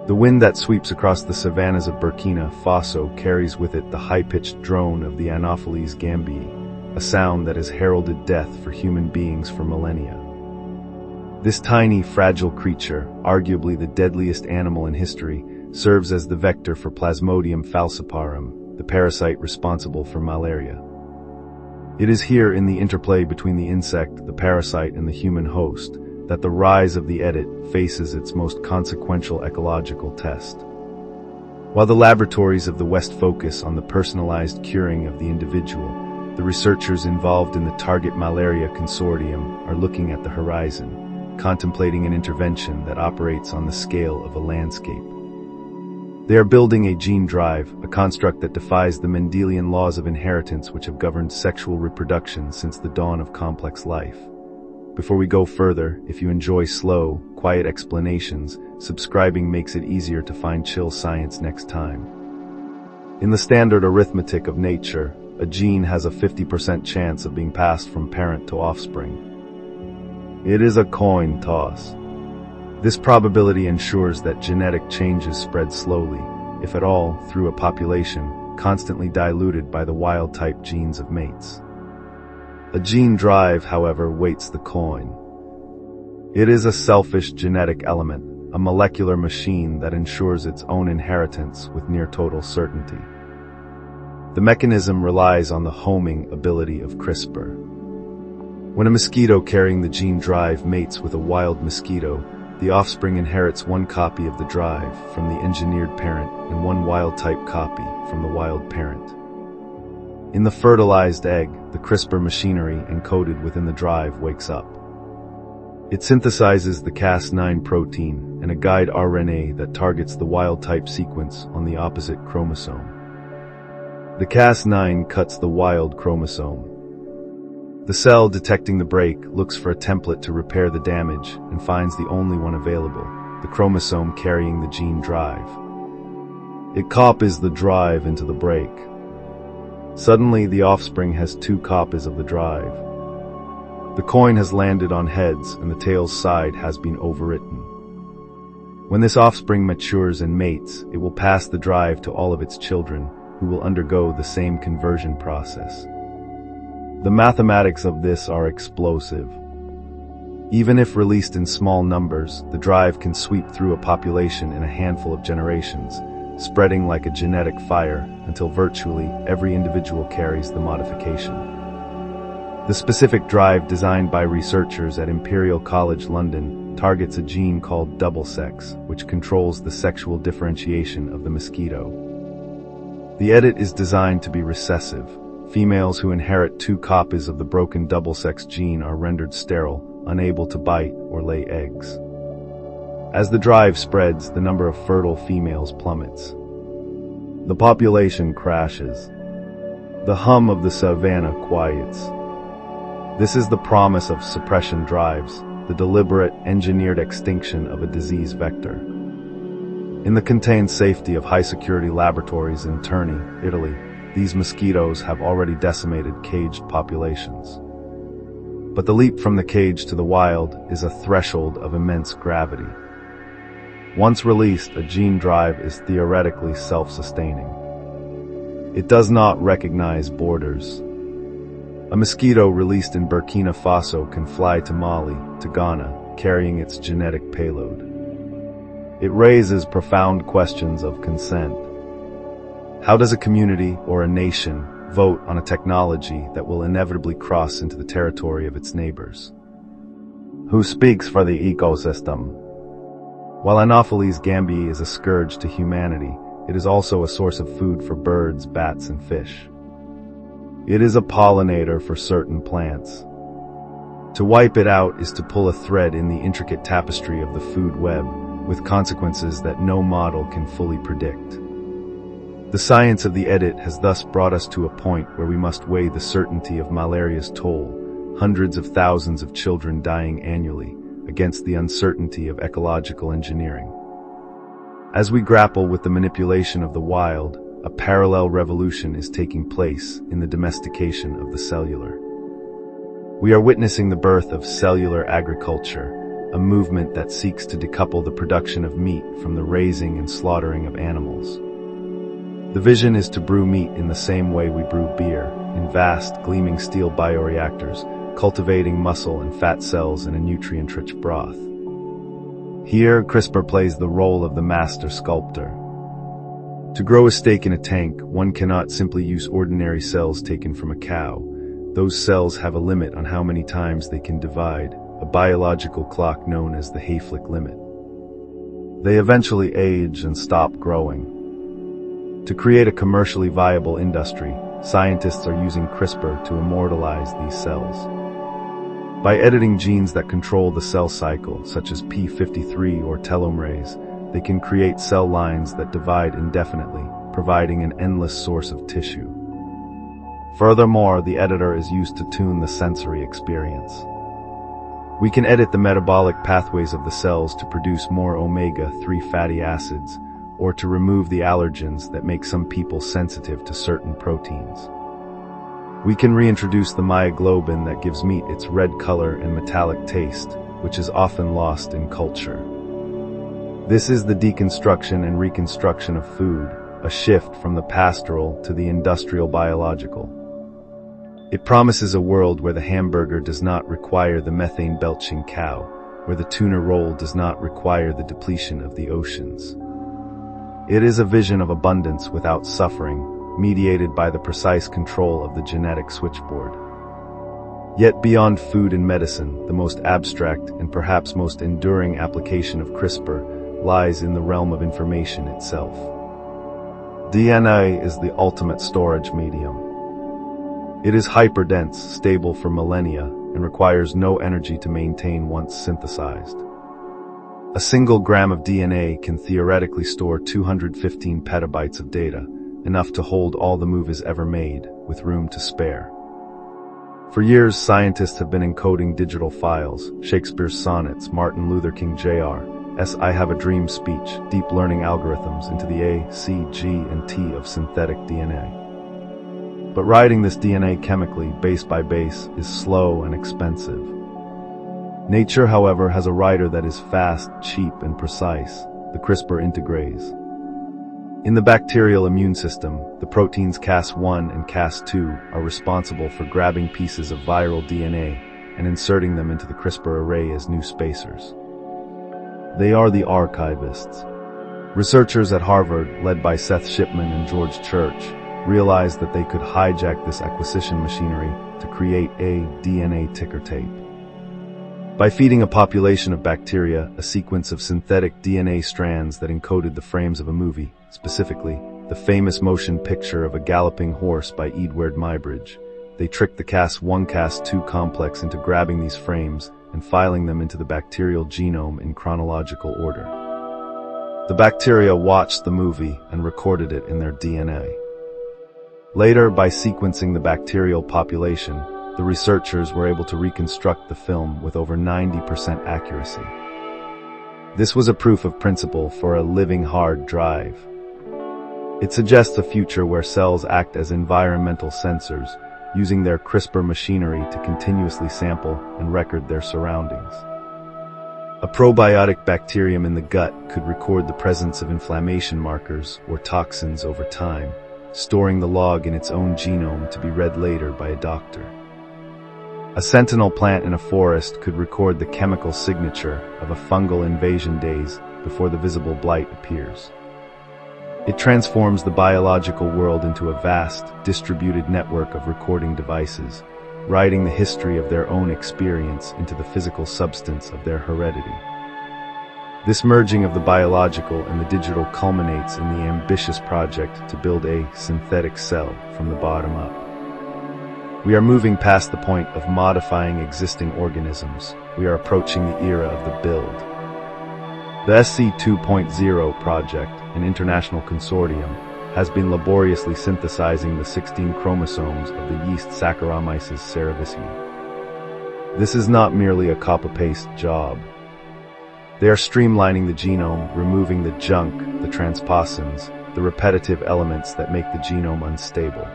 The wind that sweeps across the savannas of Burkina Faso carries with it the high-pitched drone of the Anopheles gambiae, a sound that has heralded death for human beings for millennia. This tiny, fragile creature, arguably the deadliest animal in history, serves as the vector for Plasmodium falciparum, the parasite responsible for malaria. It is here in the interplay between the insect, the parasite, and the human host that the rise of the edit faces its most consequential ecological test. While the laboratories of the West focus on the personalized curing of the individual, the researchers involved in the Target Malaria Consortium are looking at the horizon, contemplating an intervention that operates on the scale of a landscape. They are building a gene drive, a construct that defies the Mendelian laws of inheritance which have governed sexual reproduction since the dawn of complex life. Before we go further, if you enjoy slow, quiet explanations, subscribing makes it easier to find chill science next time. In the standard arithmetic of nature, a gene has a 50% chance of being passed from parent to offspring. It is a coin toss. This probability ensures that genetic changes spread slowly, if at all, through a population, constantly diluted by the wild-type genes of mates. A gene drive, however, weights the coin. It is a selfish genetic element, a molecular machine that ensures its own inheritance with near-total certainty. The mechanism relies on the homing ability of CRISPR. When a mosquito carrying the gene drive mates with a wild mosquito, the offspring inherits one copy of the drive from the engineered parent and one wild-type copy from the wild parent. In the fertilized egg, the CRISPR machinery encoded within the drive wakes up. It synthesizes the Cas9 protein and a guide RNA that targets the wild-type sequence on the opposite chromosome. The Cas9 cuts the wild chromosome. The cell detecting the break looks for a template to repair the damage and finds the only one available, the chromosome carrying the gene drive. It copies the drive into the break. Suddenly, the offspring has two copies of the drive. The coin has landed on heads and the tail's side has been overwritten. When this offspring matures and mates, it will pass the drive to all of its children, who will undergo the same conversion process. The mathematics of this are explosive. Even if released in small numbers, the drive can sweep through a population in a handful of generations, spreading like a genetic fire until virtually every individual carries the modification. The specific drive designed by researchers at Imperial College London targets a gene called double sex, which controls the sexual differentiation of the mosquito. The edit is designed to be recessive. Females who inherit two copies of the broken double sex gene are rendered sterile, unable to bite or lay eggs. As the drive spreads, the number of fertile females plummets. The population crashes. The hum of the savannah quiets. This is the promise of suppression drives, the deliberate, engineered extinction of a disease vector. In the contained safety of high-security laboratories in Terni, Italy, these mosquitoes have already decimated caged populations. But the leap from the cage to the wild is a threshold of immense gravity. Once released, a gene drive is theoretically self-sustaining. It does not recognize borders. A mosquito released in Burkina Faso can fly to Mali, to Ghana, carrying its genetic payload. It raises profound questions of consent. How does a community or a nation vote on a technology that will inevitably cross into the territory of its neighbors? Who speaks for the ecosystem? While Anopheles gambiae is a scourge to humanity, it is also a source of food for birds, bats, and fish. It is a pollinator for certain plants. To wipe it out is to pull a thread in the intricate tapestry of the food web, with consequences that no model can fully predict. The science of the edit has thus brought us to a point where we must weigh the certainty of malaria's toll, hundreds of thousands of children dying annually, against the uncertainty of ecological engineering. As we grapple with the manipulation of the wild, a parallel revolution is taking place in the domestication of the cellular. We are witnessing the birth of cellular agriculture, a movement that seeks to decouple the production of meat from the raising and slaughtering of animals. The vision is to brew meat in the same way we brew beer, in vast, gleaming steel bioreactors, cultivating muscle and fat cells in a nutrient-rich broth. Here, CRISPR plays the role of the master sculptor. To grow a steak in a tank, one cannot simply use ordinary cells taken from a cow. Those cells have a limit on how many times they can divide, a biological clock known as the Hayflick limit. They eventually age and stop growing. To create a commercially viable industry, scientists are using CRISPR to immortalize these cells. By editing genes that control the cell cycle, such as p53 or telomerase, they can create cell lines that divide indefinitely, providing an endless source of tissue. Furthermore, the editor is used to tune the sensory experience. We can edit the metabolic pathways of the cells to produce more omega-3 fatty acids, or to remove the allergens that make some people sensitive to certain proteins. We can reintroduce the myoglobin that gives meat its red color and metallic taste, which is often lost in culture. This is the deconstruction and reconstruction of food, a shift from the pastoral to the industrial biological. It promises a world where the hamburger does not require the methane-belching cow, where the tuna roll does not require the depletion of the oceans. It is a vision of abundance without suffering, mediated by the precise control of the genetic switchboard. Yet beyond food and medicine, the most abstract and perhaps most enduring application of CRISPR lies in the realm of information itself. DNA is the ultimate storage medium. It is hyperdense, stable for millennia, and requires no energy to maintain once synthesized. A single gram of DNA can theoretically store 215 petabytes of data, enough to hold all the movies ever made, with room to spare. For years, scientists have been encoding digital files, Shakespeare's sonnets, Martin Luther King Jr.'s I Have a Dream speech, deep learning algorithms into the A, C, G, and T of synthetic DNA. But writing this DNA chemically, base by base, is slow and expensive. Nature, however, has a writer that is fast, cheap, and precise, the CRISPR integrase. In the bacterial immune system, the proteins Cas1 and Cas2 are responsible for grabbing pieces of viral DNA and inserting them into the CRISPR array as new spacers. They are the archivists. Researchers at Harvard, led by Seth Shipman and George Church, realized that they could hijack this acquisition machinery to create a DNA ticker tape. By feeding a population of bacteria a sequence of synthetic DNA strands that encoded the frames of a movie, specifically, the famous motion picture of a galloping horse by Edward Muybridge, they tricked the Cas1-Cas2 complex into grabbing these frames and filing them into the bacterial genome in chronological order. The bacteria watched the movie and recorded it in their DNA. Later, by sequencing the bacterial population, the researchers were able to reconstruct the film with over 90% accuracy. This was a proof of principle for a living hard drive. It suggests a future where cells act as environmental sensors, using their CRISPR machinery to continuously sample and record their surroundings. A probiotic bacterium in the gut could record the presence of inflammation markers or toxins over time, storing the log in its own genome to be read later by a doctor. A sentinel plant in a forest could record the chemical signature of a fungal invasion days before the visible blight appears. It transforms the biological world into a vast, distributed network of recording devices, writing the history of their own experience into the physical substance of their heredity. This merging of the biological and the digital culminates in the ambitious project to build a synthetic cell from the bottom up. We are moving past the point of modifying existing organisms. We are approaching the era of the build. The SC 2.0 project, an international consortium, has been laboriously synthesizing the 16 chromosomes of the yeast Saccharomyces cerevisiae. This is not merely a copy-paste job. They are streamlining the genome, removing the junk, the transposons, the repetitive elements that make the genome unstable.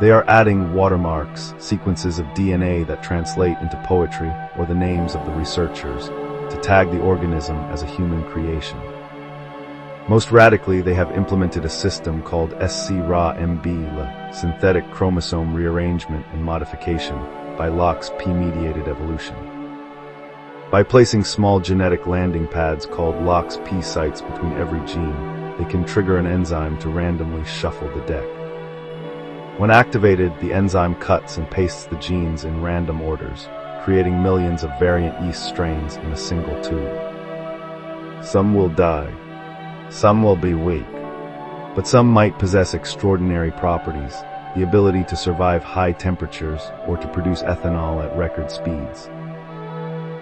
They are adding watermarks, sequences of DNA that translate into poetry or the names of the researchers, to tag the organism as a human creation. Most radically, they have implemented a system called SCRA-MB, synthetic chromosome rearrangement and modification, by Locke's P-mediated evolution. By placing small genetic landing pads called Locke's P sites between every gene, they can trigger an enzyme to randomly shuffle the deck. When activated, the enzyme cuts and pastes the genes in random orders, creating millions of variant yeast strains in a single tube. Some will die. Some will be weak. But some might possess extraordinary properties, the ability to survive high temperatures or to produce ethanol at record speeds.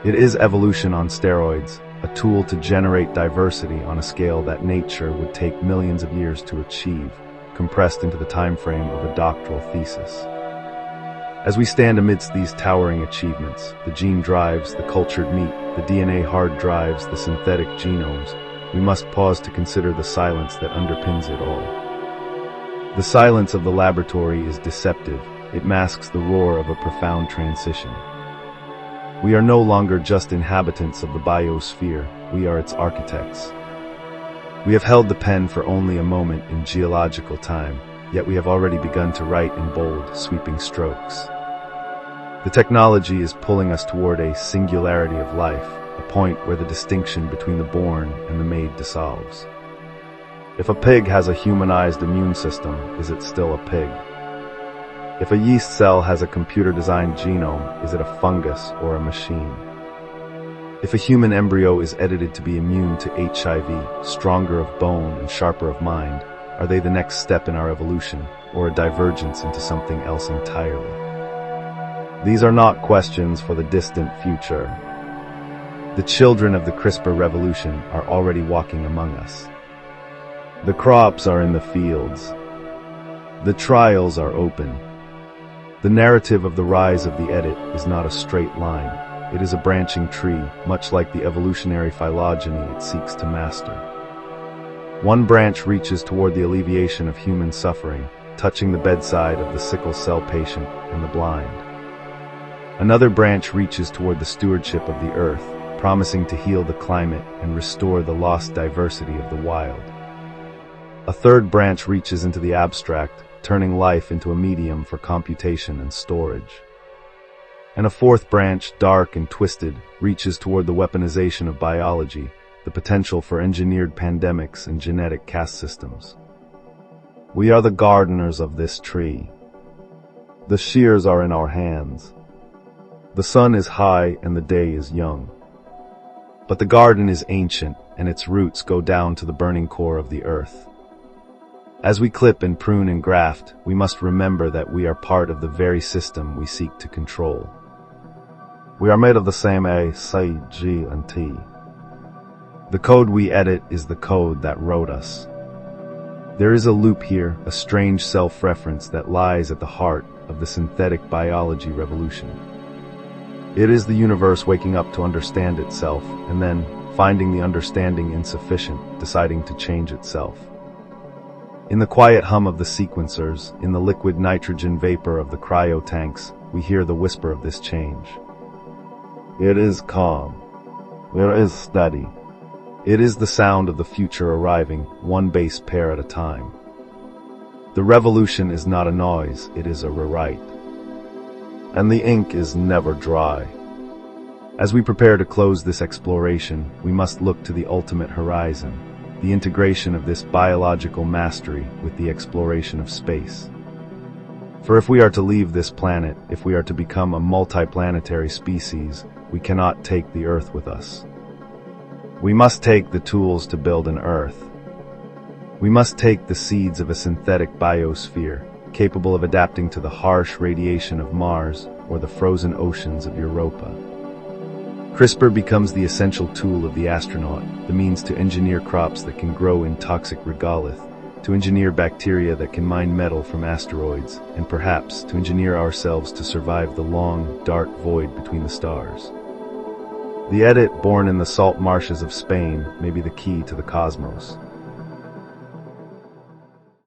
It is evolution on steroids, a tool to generate diversity on a scale that nature would take millions of years to achieve, compressed into the time frame of a doctoral thesis. As we stand amidst these towering achievements, the gene drives, the cultured meat, the DNA hard drives, the synthetic genomes, we must pause to consider the silence that underpins it all. The silence of the laboratory is deceptive. It masks the roar of a profound transition. We are no longer just inhabitants of the biosphere, we are its architects. We have held the pen for only a moment in geological time, yet we have already begun to write in bold, sweeping strokes. The technology is pulling us toward a singularity of life, a point where the distinction between the born and the made dissolves. If a pig has a humanized immune system, is it still a pig? If a yeast cell has a computer-designed genome, is it a fungus or a machine? If a human embryo is edited to be immune to HIV, stronger of bone and sharper of mind, are they the next step in our evolution, or a divergence into something else entirely? These are not questions for the distant future. The children of the CRISPR revolution are already walking among us. The crops are in the fields. The trials are open. The narrative of the rise of the edit is not a straight line. It is a branching tree, much like the evolutionary phylogeny it seeks to master. One branch reaches toward the alleviation of human suffering, touching the bedside of the sickle cell patient and the blind. Another branch reaches toward the stewardship of the earth, promising to heal the climate and restore the lost diversity of the wild. A third branch reaches into the abstract, turning life into a medium for computation and storage. And a fourth branch, dark and twisted, reaches toward the weaponization of biology, the potential for engineered pandemics and genetic caste systems. We are the gardeners of this tree. The shears are in our hands. The sun is high and the day is young. But the garden is ancient, and its roots go down to the burning core of the earth. As we clip and prune and graft, we must remember that we are part of the very system we seek to control. We are made of the same A, C, G, and T. The code we edit is the code that wrote us. There is a loop here, a strange self-reference that lies at the heart of the synthetic biology revolution. It is the universe waking up to understand itself, and then, finding the understanding insufficient, deciding to change itself. In the quiet hum of the sequencers, in the liquid nitrogen vapor of the cryo tanks, we hear the whisper of this change. It is calm. It is steady. It is the sound of the future arriving, one base pair at a time. The revolution is not a noise, it is a rewrite. And the ink is never dry. As we prepare to close this exploration, we must look to the ultimate horizon, the integration of this biological mastery with the exploration of space. For if we are to leave this planet, if we are to become a multiplanetary species, we cannot take the Earth with us. We must take the tools to build an Earth. We must take the seeds of a synthetic biosphere, capable of adapting to the harsh radiation of Mars or the frozen oceans of Europa. CRISPR becomes the essential tool of the astronaut, the means to engineer crops that can grow in toxic regolith, to engineer bacteria that can mine metal from asteroids, and perhaps to engineer ourselves to survive the long, dark void between the stars. The edit born in the salt marshes of Spain may be the key to the cosmos.